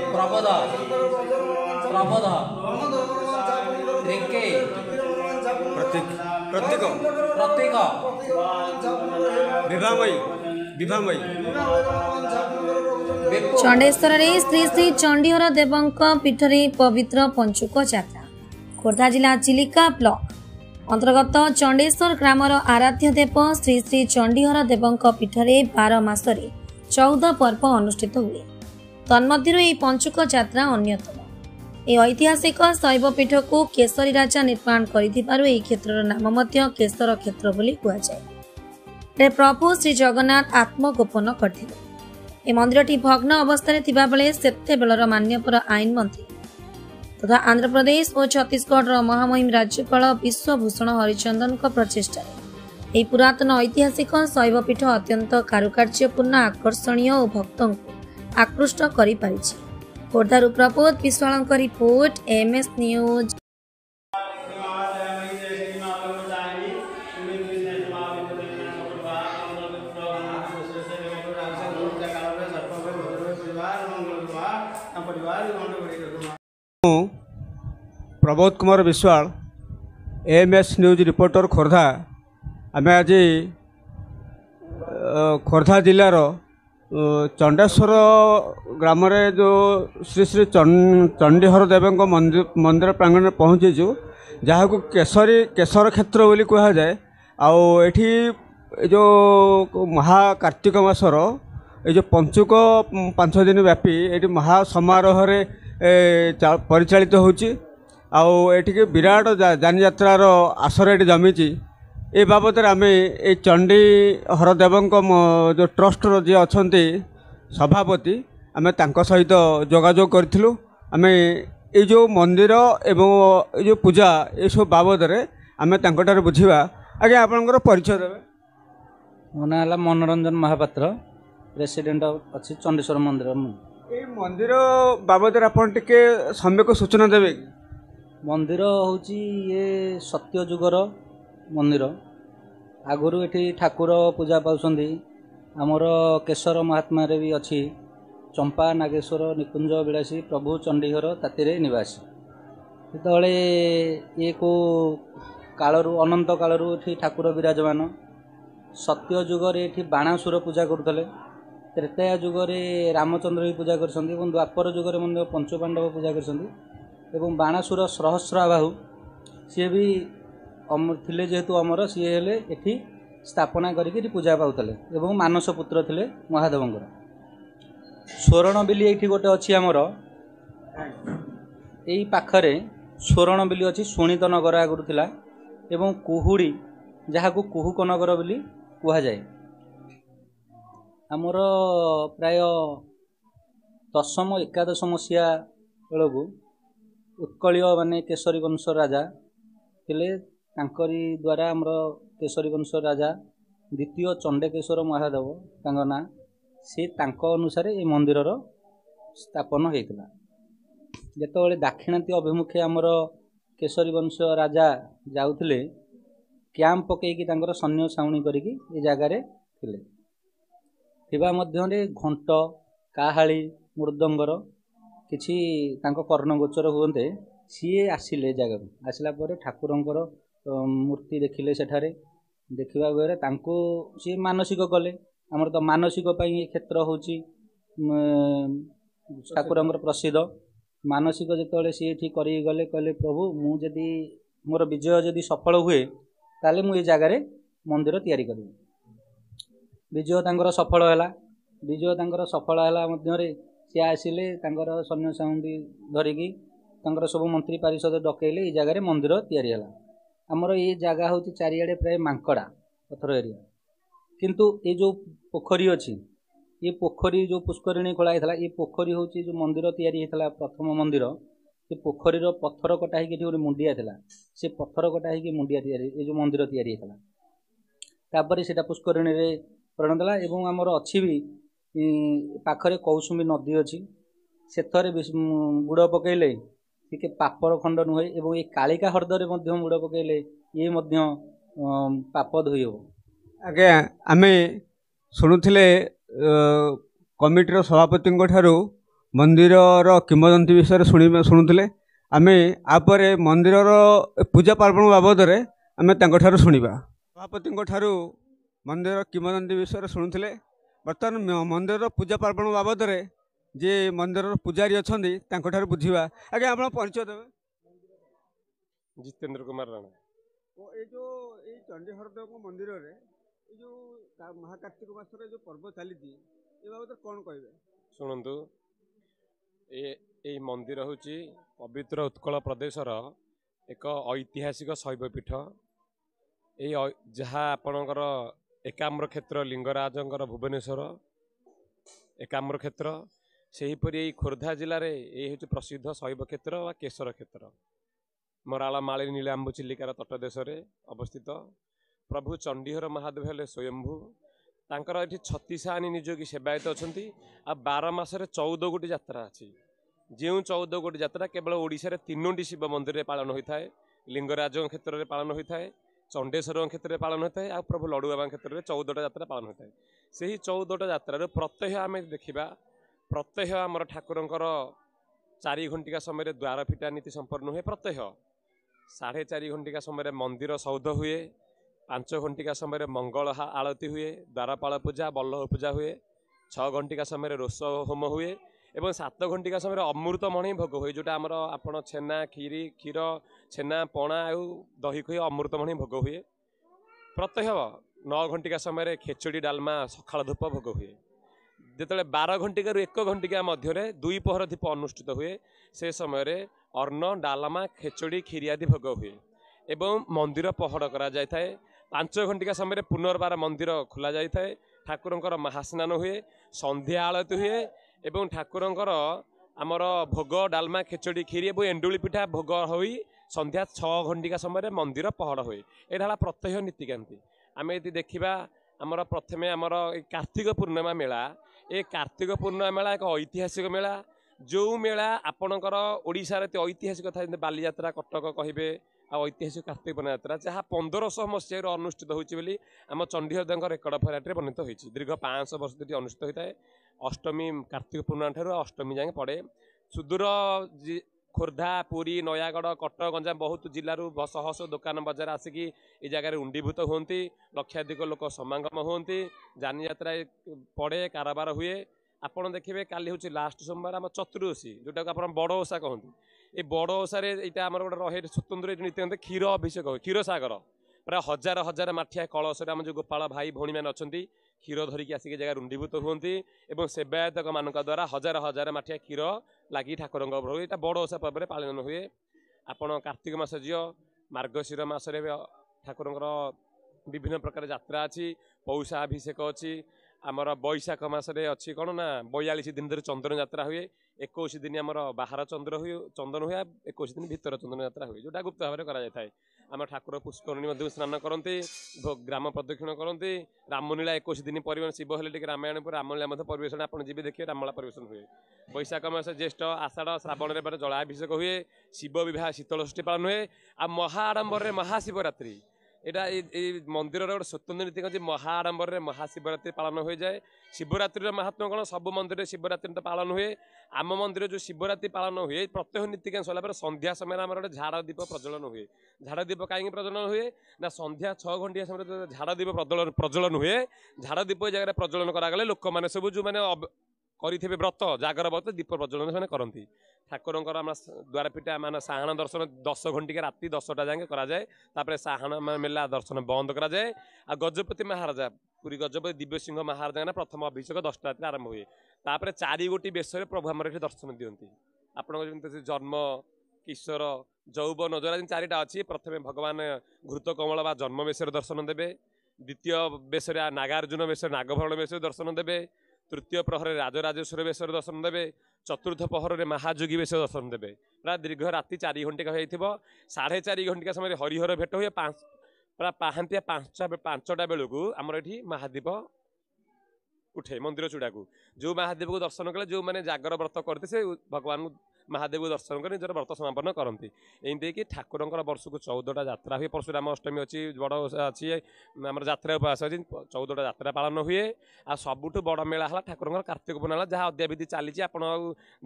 प्रबोध प्रबोध प्रतीक प्रतीक प्रतीक विभामयी चंडेश्वर श्री श्री चंडीहर देवंक पीठरे पवित्र पंचुक यात्रा खोर्धा जिला चिलिका ब्लॉक अंतर्गत चंडेश्वर ग्रामर आराध्य देव श्री श्री चंडीहर देवंक पीठरे 12 मासरे 14 पर्व अनुष्ठित हुए। तन्मध्यरु एही पंचुक यात्रा अन्यतम। ए ऐतिहासिक शैवपीठ को केसरी राजा निर्माण करिथिबारु एही क्षेत्रर नाम मध्य केसर क्षेत्र बोली कुहा जाय। प्रभु श्री जगन्नाथ आत्मगोपन करथिले। ए मंदिरटी भग्न अवस्था थिबा बेले सेते बेलर मान्यवर आईन मंत्री तथा आंध्र प्रदेश और छत्तीसगढ़ महामहिम राज्यपाल विश्वभूषण हरिचंदन प्रचेष्टा यह पुरातन ऐतिहासिक शैवपीठ अत्यंत कारुकार्यपूर्ण आकर्षणीय और भक्तों को आकृष्ट करि पारिछि। खोर्धारू प्रबोध विश्वालଙ୍କ report MS news. Prabodh Kumar Biswal MS news reporter Khordha. आम आज खोर्धा जिलार चंडेश्वर ग्राम जो श्री श्री चंडीहर देव मंदिर प्रांगण में पहुँचीचु जहाँ को केसर क्षेत्र बोली कह जाए। आठी जो महाकार्तिक मासर ये जो पंचुक 5 दिन व्यापी ये महासमारोह परिचालित होची। आठिके विराट जानी यात्रार आसर ये जमीची। ए बाबद आम ये चंडीहर देवंक जो ट्रस्टर जी अच्छा सभापति आम सहित जोगाजोग करूँ। आम ये जो मंदिर एवं ये जो पूजा ये सब बाबद आम बुझा। आज्ञा आपंकर परिचय देवे। मो ना है मनोरंजन महापात्र प्रेसिडेंट अच्छी चंडेश्वर मंदिर। ये मंदिर बाबद आप सम्यक सूचना देवे। मंदिर हूँ ये सत्यजुगर मंदिर। आगुरी एठी ठाकुर पूजा पाउछंदी। आमर केशर महात्मा रे भी अच्छी चंपा नागेश्वर निकुंज विलासी प्रभु चंडीहर तातीरे निवासी। जेतबेले ये को कालरू अनंत कालरू एठी ठाकुर विराजमान। सत्य जुगरे एठी बाणासुर पूजा करथले। त्रेताया जुगरे रामचंद्र भी पूजा करछंदी एवं द्वापर जुगरे मंदिर पंचपांडव पूजा करछंदी एवं बाणासुर सहस्राबाहु सी भी थिले जेहेतु अमर सी हेले एठी स्थापना करिक पूजा पाउतले एवं मानस पुत्र थिले महादेवंकर। स्वर्ण बिली एठी गोटे अच्छी आमर एई पाखरे स्वर्ण बिली अच्छी सुनीत नगर आगुरु थिला एवं कुहुड़ी जहाँ को कुहुक नगर बोली कह जाए। आमर प्राय 10ମ 11श मसीहा बेलू उत्कलीय माने केसरी वंश राजा थिले। तांकरी द्वारा आमर केसरी वंश राजा द्वितीय चंडेकेश्वर महादेव तांको ना से तांको अनुसार ये मंदिर स्थापन होता। जेतबेले दाक्षिणात्य अभिमुखे आमर केसरी वंश राजा जाउथिले कैंप पकईकी तांकर सैन्य छाउणी करिकी ए जगार थिले। थिबा मध्यरे घंट काहाली मृदंगर किछि तांको कर्णगोचर हुए सी आसिले जगह आसला ठाकुरंकर मूर्ति देखिले सेठारे देखा बेले तांको सी मानसिक कले। आमर तो मानसिक ये क्षेत्र होची ठाकुरंकर प्रसिद्ध। मानसिक जिते सी ये गले कहले प्रभु मुझे मोर विजय जदि सफल हुए ताले मु जगार मंदिर तैयारी करी। विजय तांकर सफल है। विजय तांकर सफल है मध्यरे सी आसिले तांकर सैन्य साउंडी धरिकी तांकर सब मंत्री पारिषद डकैले ये जगार मंदिर तैयारी है। आमर ये जगह हूँ चारिआडे प्राय मांकड़ा पथर एरिया किंतु ये जो पोखरी अच्छी ये पोखरी जो पुष्करिणी खोला होता ये पोखरी हूँ जो मंदिर तैयारी होता प्रथम मंदिर ये पोखरीर पत्थर कटा होगी गोटे मुंडिया था से पत्थर कटा होगी मुंडिया तैयारी ये जो मंदिर तैयारी होता तापर से पुष्करिणी परिणत है। एवं आमर अच्छी भी पाखरे कौसुमी नदी अच्छी ସେଥିରେ ଗୁଡ଼ ପକାଇଲେ ଟିକେ ପାପର ଖଣ୍ଡ ନୁହେଁ ଏବଂ ଏ କାଳିକା ହ୍ରଦରେ ମଧ୍ୟ ଗୁଡ଼ ପକାଇଲେ ଇଏ ମଧ୍ୟ ପାପ ଧୋଇ ହେବ। ଆଜ୍ଞା ଆମେ ଶୁଣୁଥିଲେ କମିଟିର ସଭାପତିଙ୍କ ଠାରୁ ମନ୍ଦିରର କିମ୍ବଦନ୍ତୀ ବିଷୟରେ ଶୁଣୁଥିଲେ। ଆମେ ଆପରେ ମନ୍ଦିରର ପୂଜା ପାର୍ବଣ ବାବଦରେ ଆମେ ତାଙ୍କଠାରୁ ଶୁଣିବା। ସଭାପତିଙ୍କ ଠାରୁ ମନ୍ଦିରର କିମ୍ବଦନ୍ତୀ ବିଷୟରେ ଶୁଣୁଥିଲେ। ବର୍ତ୍ତମାନ ମନ୍ଦିରର ପୂଜା ପାର୍ବଣ ବାବଦରେ ଯେ ମନ୍ଦିରର ପୂଜାରୀ ଅଛନ୍ତି ତାଙ୍କଠାରୁ ବୁଝିବା। ଆଜ୍ଞା ଆପଣ ପରିଚୟ ଦେବେ। ଜିତେନ୍ଦ୍ର କୁମାର ରାଣା। ଏଇ ଯେଉଁ ଏଇ ଚଣ୍ଡୀହରଦେବଙ୍କ ମନ୍ଦିରରେ ଏଇ ଯେଉଁ ମହାକାର୍ତ୍ତିକ ମାସରେ ଯେଉଁ ପର୍ବ ଚାଲିଛି ଏ ବାବଦରେ କ'ଣ କହିବେ? ଶୁଣନ୍ତୁ, ଏଇ ମନ୍ଦିର ହେଉଛି ପବିତ୍ର ଉତ୍କଳ ପ୍ରଦେଶର ଏକ ଐତିହାସିକ ଶୈବପୀଠ। ଏଇ ଯାହା ଆପଣଙ୍କର ଏକାମ୍ର କ୍ଷେତ୍ର ଲିଙ୍ଗରାଜଙ୍କର ଭୁବନେଶ୍ୱର ଏକାମ୍ର କ୍ଷେତ୍ର, ସେହିପରି ଏଇ ଖୋର୍ଦ୍ଧା ଜିଲ୍ଲାରେ ଏଇ ହେଉଛି ପ୍ରସିଦ୍ଧ ଶୈବ କ୍ଷେତ୍ର ବା କେଶର କ୍ଷେତ୍ର। ମରାଳ ମାଳିନୀ ନୀଳାମ୍ବୁ ଚିଲିକାର ତଟଦେଶରେ ଅବସ୍ଥିତ। ପ୍ରଭୁ ଚଣ୍ଡୀହର ମହାଦେବ ହେଲେ ସ୍ୱୟମ୍ଭୁ। ତାଙ୍କର ଏଠି 36 ନିଯୋଗୀ ସେବାୟତ ଅଛନ୍ତି। ଆଉ 12 ମାସରେ 14 ଗୋଟି ଯାତ୍ରା ଅଛି। ଯେଉଁ 14 ଗୋଟି ଯାତ୍ରା କେବଳ ଓଡ଼ିଶାରେ 3ଟି ଶିବ ମନ୍ଦିରରେ ପାଳନ ହୋଇଥାଏ। ଲିଙ୍ଗରାଜଙ୍କ କ୍ଷେତ୍ରରେ ପାଳନ ହୋଇଥାଏ, ଚଣ୍ଡେଶ୍ୱରଙ୍କ କ୍ଷେତ୍ରରେ ପାଳନ ହୋଇଥାଏ, ଆଉ ପ୍ରଭୁ ଲଡ଼ୁବାବାଙ୍କ କ୍ଷେତ୍ରରେ 14ଟା ଯାତ୍ରା ପାଳନ ହୋଇଥାଏ। ସେହି 14ଟା ଯାତ୍ରାରୁ ପ୍ରତ୍ୟହ ଆମେ ଦେଖିବା, ପ୍ରତ୍ୟହ ଆମର ଠାକୁରଙ୍କର 4 ଘଣ୍ଟିକା ସମୟରେ ଦ୍ୱାର ଫିଟା ନୀତି ସମ୍ପନ୍ନ ହୁଏ। ପ୍ରତ୍ୟହ 4:30 ଘଣ୍ଟିକା ସମୟରେ ମନ୍ଦିର ସୌଧ ହୁଏ। 5 ଘଣ୍ଟିକା ସମୟରେ ମଙ୍ଗଳ ଆଳତି ହୁଏ, ଦ୍ୱାରପାଳ ପୂଜା, ବଲ୍ଲଭ ପୂଜା ହୁଏ। 6 ଘଣ୍ଟିକା ସମୟରେ ରୋଷ ହୋମ ହୁଏ ଏବଂ 7 ଘଣ୍ଟିକା ସମୟରେ ଅମୃତମଣି ଭୋଗ ହୁଏ, ଯେଉଁଟା ଆମର ଆପଣ ଛେନା, କ୍ଷୀର, ଛେନା, ପଣା ଆଉ ଦହି ଖଇ ଅମୃତମଣି ଭୋଗ ହୁଏ। ପ୍ରତ୍ୟହ 9 ଘଣ୍ଟିକା ସମୟରେ ଖେଚୁଡ଼ି ଡାଲମା ସକାଳ ଧୂପ ଭୋଗ ହୁଏ। ଯେତେବେଳେ 12 ଘଣ୍ଟିକାରୁ 1 ଘଣ୍ଟିକା ମଧ୍ୟରେ 2 ପହର ଦୀପ ଅନୁଷ୍ଠିତ ହୁଏ, ସେ ସମୟରେ ଅନ୍ନ, ଡାଲମା, ଖେଚୁଡ଼ି, କ୍ଷୀରି ଆଦି ଭୋଗ ହୁଏ ଏବଂ ମନ୍ଦିର ପହଡ଼ କରାଯାଇଥାଏ। 5 ଘଣ୍ଟିକା ସମୟରେ ପୁନର୍ବାର ମନ୍ଦିର ଖୋଲା ଯାଇଥାଏ। ଠାକୁରଙ୍କର ମହାସ୍ନାନ ହୁଏ, ସନ୍ଧ୍ୟା ଆଳତି ହୁଏ ଏବଂ ଠାକୁରଙ୍କର ଆମର ଭୋଗ, ଡାଲମା, ଖେଚୁଡ଼ି, କ୍ଷୀରି ଏବଂ ଏଣ୍ଡୁଳି ପିଠା ଭୋଗ ହୋଇ ସନ୍ଧ୍ୟା 6 ଘଣ୍ଟିକା ସମୟରେ ମନ୍ଦିର ପହଡ଼ ହୁଏ। ଏଇଟା ହେଲା ପ୍ରତ୍ୟହ ନୀତିକାନ୍ତି। ଆମେ ଯଦି ଦେଖିବା, ଆମର ପ୍ରଥମେ ଆମର ଏ କାର୍ତ୍ତିକ ପୂର୍ଣ୍ଣିମା ମେଳା। ଏ କାର୍ତ୍ତିକ ପୂର୍ଣ୍ଣିମା ମେଳା ଏକ ଐତିହାସିକ ମେଳା। ଯେଉଁ ମେଳା ଆପଣଙ୍କର ଓଡ଼ିଶାରେ ଏତେ ଐତିହାସିକ ଥାଏ, ଯେମିତି ବାଲିଯାତ୍ରା କଟକ କହିବେ, ଆଉ ଐତିହାସିକ କାର୍ତ୍ତିକ ପୂର୍ଣ୍ଣିମା ଯାତ୍ରା, ଯାହା 1500 ମସିହାରୁ ଅନୁଷ୍ଠିତ ହେଉଛି ବୋଲି ଆମ ଚଣ୍ଡୀହରଦେବଙ୍କ ରେକର୍ଡ ଅଫ୍ ହେରାଲ୍ଡରେ ବର୍ଣ୍ଣିତ ହୋଇଛି। ଦୀର୍ଘ 500 ବର୍ଷ ଧରି ଅନୁଷ୍ଠିତ ହୋଇଥାଏ। ଅଷ୍ଟମୀ କାର୍ତ୍ତିକ ପୂର୍ଣ୍ଣିମା ଠାରୁ ଅଷ୍ଟମୀ ଯାଏଁ ପଡ଼େ। ସୁଦୂର ଖୋର୍ଦ୍ଧା, ପୁରୀ, ନୟାଗଡ଼, କଟକ, ଗଞ୍ଜାମ ବହୁତ ଜିଲ୍ଲାରୁ ଶହ ଶହ ଦୋକାନ ବଜାର ଆସିକି ଏ ଜାଗାରେ ଉଣ୍ଡୀଭୂତ ହୁଅନ୍ତି। ଲକ୍ଷାଧିକ ଲୋକ ସମାଗମ ହୁଅନ୍ତି। ଯାନିଯାତ୍ରା ପଡ଼େ, କାରବାର ହୁଏ। ଆପଣ ଦେଖିବେ କାଲି ହେଉଛି ଲାଷ୍ଟ ସୋମବାର ଆମ ଚତୁର୍ଦ୍ଦଶୀ, ଯେଉଁଟାକୁ ଆପଣ ବଡ଼ ଓଷା କହନ୍ତି। ଏ ବଡ଼ ଓଷାରେ ଏଇଟା ଆମର ଗୋଟେ ରହେ ସ୍ୱତନ୍ତ୍ର ନୀତିକାନ୍ତି, କ୍ଷୀର ଅଭିଷେକ ହୁଏ, କ୍ଷୀର ସାଗର। ପ୍ରାୟ ହଜାର ହଜାର ମାଠିଆ କଳସରେ ଆମ ଯେଉଁ ଗୋପାଳ ଭାଇ ଭଉଣୀମାନେ ଅଛନ୍ତି କ୍ଷୀର ଧରିକି ଆସିକି ଜାଗାରେ ରୁଣ୍ଡୀଭୂତ ହୁଅନ୍ତି ଏବଂ ସେବାୟତମାନଙ୍କ ଦ୍ୱାରା ହଜାର ହଜାର ମାଠିଆ କ୍ଷୀର ଲାଗି ଠାକୁରଙ୍କ ଉପରୁ ଏଇଟା ବଡ଼ ଓଷା ପର୍ବରେ ପାଳନ ହୁଏ। ଆପଣ କାର୍ତ୍ତିକ ମାସ ଝିଅ, ମାର୍ଗଶିର ମାସରେ ଠାକୁରଙ୍କର ବିଭିନ୍ନ ପ୍ରକାର ଯାତ୍ରା ଅଛି। ପୌଷାଭିଷେକ ଅଛି। ଆମର ବୈଶାଖ ମାସରେ ଅଛି କ'ଣ ନା 42 ଦିନ ଧରି ଚନ୍ଦନ ଯାତ୍ରା ହୁଏ। 21 ଦିନ ଆମର ବାହାର ଚନ୍ଦ୍ର ହୁଏ, ଚନ୍ଦନ ହୁଏ, 21 ଦିନ ଭିତର ଚନ୍ଦନ ଯାତ୍ରା ହୁଏ, ଯେଉଁଟା ଗୁପ୍ତ ଭାବରେ କରାଯାଇଥାଏ। ଆମ ଠାକୁର ପୁଷ୍କରିଣୀ ମଧ୍ୟ ସ୍ନାନ କରନ୍ତି, ଗ୍ରାମ ପ୍ରଦକ୍ଷିଣ କରନ୍ତି। ରାମଲୀଳା 21 ଦିନ ପରିବେଷଣ, ଶିବ ହେଲେ ଟିକେ ରାମାୟଣ ପରେ ରାମଲୀଳା ମଧ୍ୟ ପରିବେଷଣ ଆପଣ ଯିବେ ଦେଖିବେ, ରାମଲୀଳା ପରିବେଷଣ ହୁଏ। ବୈଶାଖ ମାସ, ଜ୍ୟେଷ୍ଠ, ଆଷାଢ଼, ଶ୍ରାବଣରେ ଜଳାଭିଷେକ ହୁଏ। ଶିବ ବିବାହ, ଶୀତଳ ଷଷ୍ଠୀ ପାଳନ ହୁଏ। ଆଉ ମହା ଆଡ଼ମ୍ବରରେ ମହାଶିବରାତ୍ରି, ଏଇଟା ଏଇ ମନ୍ଦିରର ଗୋଟେ ସ୍ୱତନ୍ତ୍ର ନୀତି ଅଛି। ମହା ଆଡ଼ମ୍ବରରେ ମହାଶିବରାତ୍ରି ପାଳନ ହୋଇଯାଏ। ଶିବରାତ୍ରିର ମାହାତ୍ମ୍ୟ କ'ଣ? ସବୁ ମନ୍ଦିରରେ ଶିବରାତ୍ରି ତ ପାଳନ ହୁଏ। ଆମ ମନ୍ଦିରରେ ଯେଉଁ ଶିବରାତ୍ରି ପାଳନ ହୁଏ, ପ୍ରତ୍ୟହ ନୀତିକାନ୍ତି ସରିଲା ପରେ ସନ୍ଧ୍ୟା ସମୟରେ ଆମର ଗୋଟେ ଝାଡ଼ ଦୀପ ପ୍ରଜ୍ୱଳନ ହୁଏ। ଝାଡ଼ ଦୀପ କାହିଁକି ପ୍ରଜ୍ୱଳନ ହୁଏ ନା, ସନ୍ଧ୍ୟା 6 ଘଣ୍ଟିଆ ସମୟରେ ଝାଡ଼ ଦୀପ ପ୍ରଜ୍ୱଳନ ହୁଏ। ଝାଡ଼ ଦୀପ ଏ ଜାଗାରେ ପ୍ରଜ୍ୱଳନ କରାଗଲେ ଲୋକମାନେ ସବୁ ଯେଉଁମାନେ କରିଥିବେ ବ୍ରତ, ଜାଗର ବ୍ରତ, ଦୀପ ପ୍ରଜ୍ୱଳନ ସେମାନେ କରନ୍ତି। ଠାକୁରଙ୍କର ଆମ ଦ୍ୱାରପିଠା ମାନେ ସାହାଣ ଦର୍ଶନ 10 ଘଣ୍ଟିକା ରାତି 10ଟା ଯାଏଁ କରାଯାଏ। ତାପରେ ସାହାଣ ମେଲା ଦର୍ଶନ ବନ୍ଦ କରାଯାଏ। ଆଉ ଗଜପତି ମହାରାଜା, ପୁରୀ ଗଜପତି ଦିବ୍ୟସିଂହ ମହାରାଜାଙ୍କର ପ୍ରଥମ ଅଭିଷେକ 10ଟା ରାତିରେ ଆରମ୍ଭ ହୁଏ। ତାପରେ 4 ଗୋଟି ବେଶରେ ପ୍ରଭୁ ଆମର ଏଠି ଦର୍ଶନ ଦିଅନ୍ତି। ଆପଣଙ୍କ ଯେମିତି ଜନ୍ମ, କିଶୋର, ଯୌବନ, ଯୋରା 4ଟା ଅଛି। ପ୍ରଥମେ ଭଗବାନ ଘୃତ କମଳ ବା ଜନ୍ମ ବେଶରେ ଦର୍ଶନ ଦେବେ। ଦ୍ୱିତୀୟ ବେଶରେ ନାଗାର୍ଜୁନ ବେଶରେ, ନାଗଭରଣ ବେଶରେ ଦର୍ଶନ ଦେବେ। ତୃତୀୟ ପ୍ରହରରେ ରାଜରାଜେଶ୍ୱର ବେଶରେ ଦର୍ଶନ ଦେବେ। ଚତୁର୍ଥ ପ୍ରହରରେ ମହାଯୋଗୀ ବେଶରେ ଦର୍ଶନ ଦେବେ। ପ୍ରାୟ ଦୀର୍ଘ ରାତି 4 ଘଣ୍ଟିକା ହୋଇଥିବ। 4:30 ଘଣ୍ଟିକା ସମୟରେ ହରିହର ଭେଟ ହୁଏ। ପ୍ରାୟ ପାହାନ୍ତିଆ 5ଟା ବେଳକୁ ଆମର ଏଠି ମହାଦୀପ उठे मंदिर चूड़ा को जो महादेव को दर्शन कले जो मैंने जागर व्रत करते से भगवान महादेव को दर्शन कर निजर व्रत समापन करती एमती कि ठाकुर वर्ष को 14टा यात्रा हुए परशुराम अष्टमी अच्छी बड़ अच्छी आम यात्रा उपवास अच्छी 14टा यात्रा पालन हुए आ सबुठ बड़ मेला है ठाकुर कार्तिक पूर्णिमा जहाँ अद्याविधि चली आप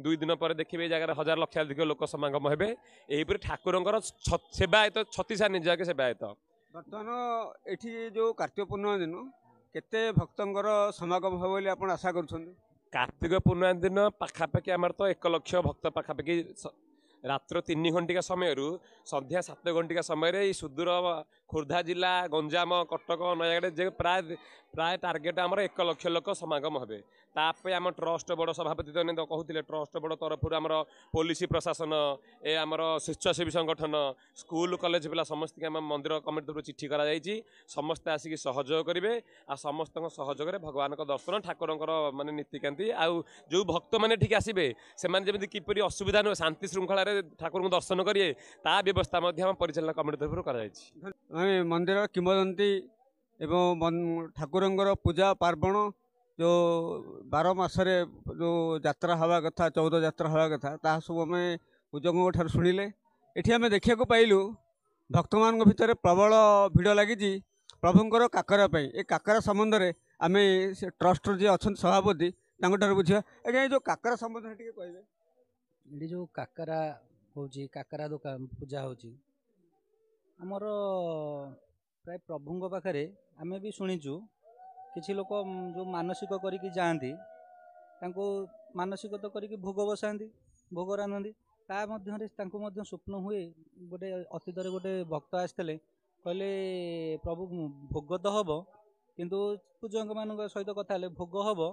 2 दिन पर देखिए जगह हजार लक्षाधिक लोक समागम हे यहीपर ठाकुर सेवायत 36 निजाके सेवायत बर्तमान एठी जो कार्तिक पूर्णिमा दिन केते भक्तंकर समागम हो बोली आपण आशा करूछन कार्तिक पूर्णिमा दिन पाखापाखि आमर तो 1 लक्ष भक्त पाखापाखि रात्र 3 घंटिका समय संध्या 7 घंटिका समय सुदूर खोर्धा जिला गंजाम कटक नयागढ़ प्राय प्राय टार्गेट आमर 1 लक्ष लोक समागम हे ताप आम ट्रस्ट बड़ सभापति तो कहते ट्रस्ट बड़ तरफ आमर पुलिस प्रशासन ए आमर स्वेच्छासेवी संगठन स्कूल कॉलेज पिला समस्त आम मंदिर कमिटी तरफ चिठी कराई समस्ते आसिक सहयोग करेंगे आ समस्त सहयोग भगवान दर्शन ठाकुर माने नीतिकांति आउ जो भक्त मैंने ठीक आसबे से किपरि असुविधा नुहे शांति श्रृंखला ठाकुर को दर्शन करेंगे ता व्यवस्था परिचालना कमिटी तरफ कर मंदिर किंवदंती एवं ठाकुरंगर पूजा पार्वण जो 12 मासरे जो यात्रा हवा कथा 14 यात्रा हवा कथा ता सब आम पूजकों ठार शुणिले एठी आम देखा पाइलु भक्त मान भितर प्रबल भिड़ लगी प्रभुंर काकरा ए काकरा संबंध में आम ट्रस्ट जी अच्छा सभापति बुझा आज्ञा जो काकरा संबंध में कहे ये जो काकरा हो काकरा दुकान पूजा हो आमर प्राय प्रभु पाखे आमे भी शुणीचु किसी लोक जो मानसिक करिकी जाती मानसिक तो करिकी भोग बसाती भोग रांधती ता मध्य स्वप्न हुए गोटे अतीत गोटे भक्त आसते कहले प्रभु भोग तो हम किंतु पूजक मान सहित कथा भोग हम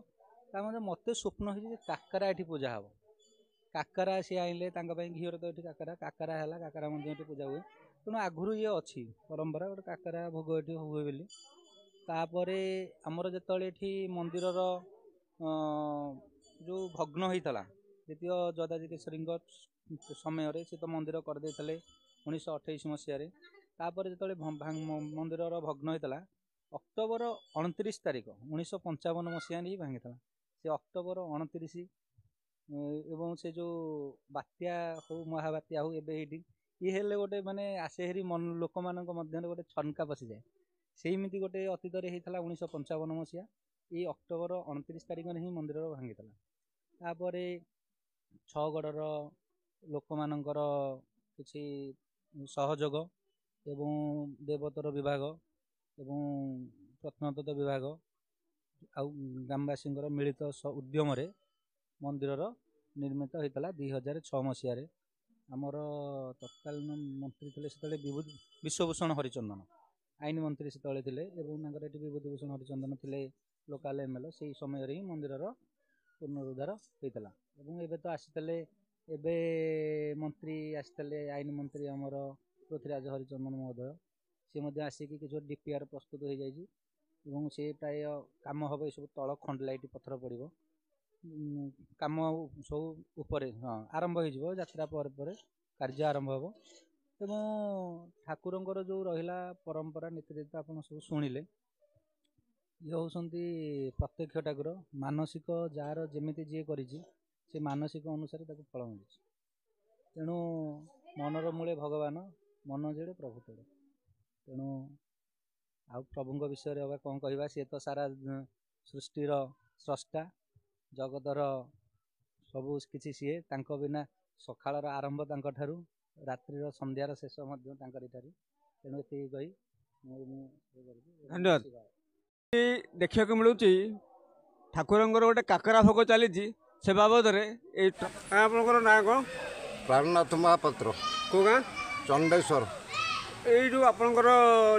ता मत स्वप्न हो काकरा ये पूजा हम काकरा सी आइले घीर तो ये काकरा काकरा है काकरा पूजा हुए तेणु आगुरी ये अच्छी परंपरा गोटे काकरा भोग ये हुए बोली तापर आमर जो मंदिर जो भग्न होता द्वितीय जदाजी केशरी समय से तो मंदिर करदे 1928 मसीह तापर जो मंदिर भग्न होता अक्टोबर 29 तारिख 1955 मसीह ही भांगी से अक्टोबर 29 एवं से जो बात्या हो महाबात्या हो एवं ये हेले गोटे माने आसे हेरी मन लोक मान गोटे छनका पशि जाए सेमती गोटे अतीत 1955 मसीहा ये अक्टोबर 29 तारिख में ही मंदिर भांगी तापर छगड़र लोक मानकर किसी सहयोग एवं देवतर विभाग एवं प्रत्नतत्व विभाग आउ ग्रामवासी मिलित उद्यम मंदिर निर्मित होता 2006 मसीह आमर तत्कालीन मंत्री थे से विश्वभूषण हरिचंदन आईन मंत्री से विभूतिभूषण हरिचंदन थे लोकाल एमएलए से समय ही मंदिर पुनरुद्धार होता एवं तो आसते मंत्री आसते आईन मंत्री आमर पृथ्वीराज हरिचंदन महोदय सी आसिक किसी डीपीआर प्रस्तुत हो जाए से प्राय कम हम ये सब तल खंडलाइट पत्थर पड़ो कम सब उपर हाँ आरंभ हो यात्रा पर कार्य आरंभ हम एवं ठाकुर जो रहा परंपरा नीति आप सब शुणिले ये होती प्रत्यक्ष ठाकुर मानसिक जार जमी जी कर मानसिक अनुसार फल मिल तेणु मनर मूले भगवान मन जेड़े प्रभु तेड़े तेणु आ प्रभु विषय अब कौन कहवा सी तो सारा सृष्टिर स्रष्टा जगतर सबू किसी सीए बिना सकाळ आरंभ ठारू रात्रि संध्यार शेष तेणु ये कही धन्यवाद देखा मिलूँ ठाकुर गोटे काकरा भोग चली से बाबद आप ना कौन प्राणनाथ महापात्र कौ गाँ चंडेश्वर ये जो आपंकर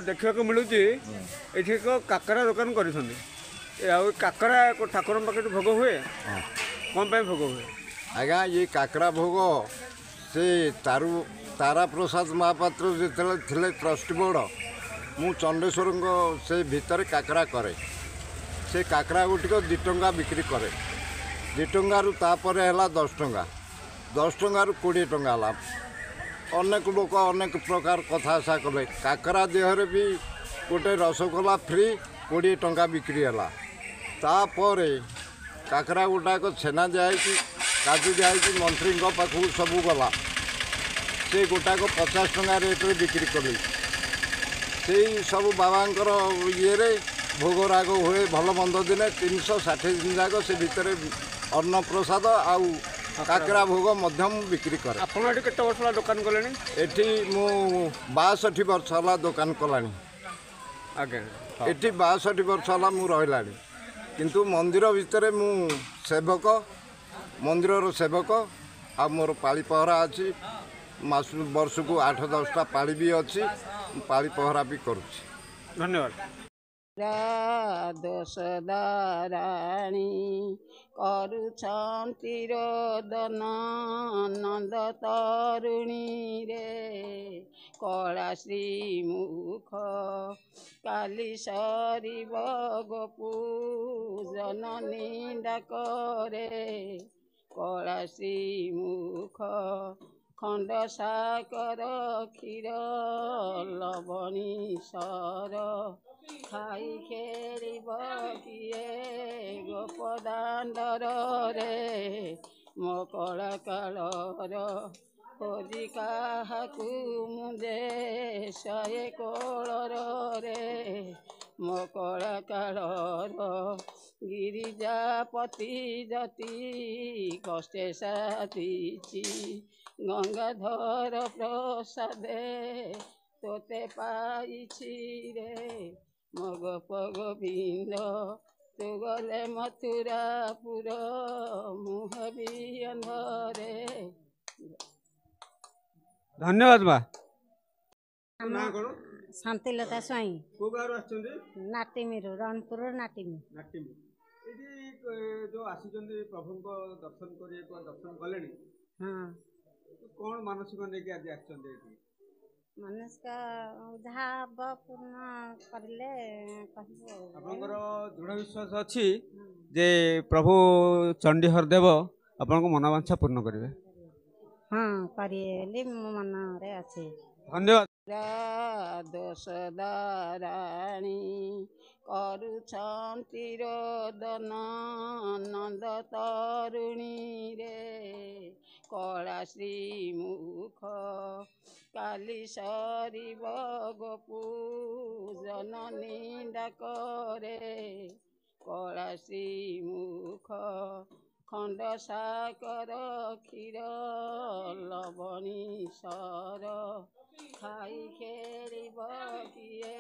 देखा मिलूँ ये काकरा दुकान कर काकरा ठाकुर पाखे भोग हुए कौन भोग हुए आज्ञा ये काकरा भोग से तारा प्रसाद महापात्र जो ट्रस्ट बोर्ड मु चंडेश्वर से भितर काकरा करे से काकरा गुटिक 2 टंका बिक्री करे 2 टंकारु तापर है 10 टंका 10 टंकारु 20 टंका है अनेक लोक अनेक प्रकार कथा आशा कले काकरा देहरे भी गोटे रसगोला फ्री 20 टंका बिक्री है तापर काकरा गुटाक छेना दिखाई काजू दिखाई मंत्री पाखु सब गला से गोटाक 50 टंका रेट बिक्री कली से सब बाबांकर ये भोग राग हुए भल मंद दिन 360 दिन जाक से भितर अन्न प्रसाद आउ काकरा भोग मध्यम बिक्री करे। ଆପଣ ଏଠି କେତେ ବର୍ଷ ହେଲା ଦୋକାନ କଲେଣି? एठी मु 62 वर्ष होला दुकान कलानी ଆଜ୍ଞା एठी 62 वर्ष होला मु रहिलानी किंतु मंदिर भितर मु सेवक मंदिर सेवक आ मोर पाली पहरा अच्छी मास वर्ष को 8-10टा पाली भी अच्छी पाली पहरा भी करुच्ची। धन्यवाद। दोष दाराणी करुछन्ति रोदन नंद तरुणी रे कला श्री मुख काली सरिब गोपूजन निंदा करे कला श्री मुख खंड साकर क्षीर लवणी सर खाई खेलिब किए गोपदाण्डर रे मकड़ा कालर खोजी काहाकू मुझे शये कोलर रे मकड़ा कालर गिरिजापति जति कष्टे साधिची गंगाधर प्रसादे तोते पाइछि रे मग पग बिंद तू गले मथुरापुर मुह भी अंधरे। धन्यवाद बा। शांतिलता स्वाई को गाँव आछंदी? नाटिमीरु रणपुर नाटिमी नाटिमी एठी जो आसीचंदी प्रभुको दर्शन करिए को दर्शन कलेनी। हाँ कौन मानसिक लेके आज आछंदी एठी? मनुष्य जहाँ पूर्ण करले आपनकर दृढ़ विश्वास अछि जे प्रभु चंडीहर देव आपनको मनोवांछा पूर्ण करिवे। हाँ करिए मन रे अच्छे। धन्यवाद। दोष दाराणी करुछन्ति रोदन नंद तरुणी रे कला श्री मुख काली सरिब गोपूजन निंदा करे कला श्री मुख खंड साकर क्षीर लवणी सर खाई खेलिब किए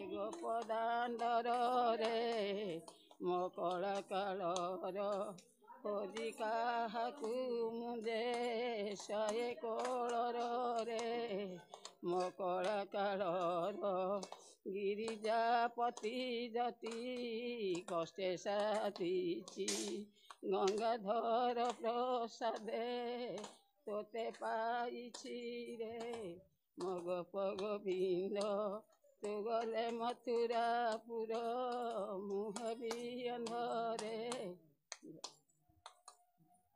गोपदाण्डर रे मकड़ा कालर खोजी काहाकू मुझे शये कोलर रे मकड़ा कालर गिरिजापति जति कष्टे साधिची गंगाधर प्रसादे तोते पाइछि रे मग पग बिंद तू गले मथुरापुर मुह भी अंधरे।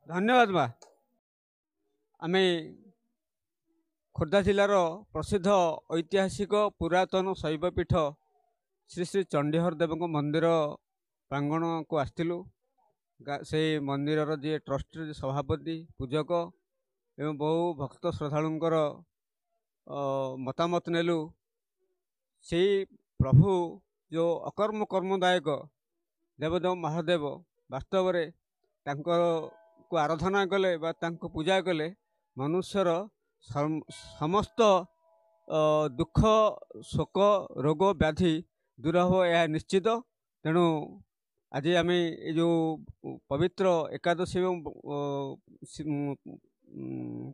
धन्यवाद बा। आमे खोर्धा जिलार प्रसिद्ध ऐतिहासिक पुरातन शैवपीठ श्री श्री चंडीहर देव मंदिर प्रांगण को आसलु। से मंदिर जी ट्रस्ट सभापति पूजक एवं बहु भक्त श्रद्धालुंकर मतामत नेलु। से प्रभु जो अकर्म कर्मदायक देवदेव महादेव वास्तव में को आराधना कले बा तांको पूजा कले मनुष्यर समस्त दुख शोक रोग व्याधि दूर हो यह निश्चित। तेणु आज आम जो पवित्र एकादशी एवं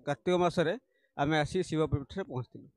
कार्तिक मासरे आम आसी शिवपीठ पहुँचलु।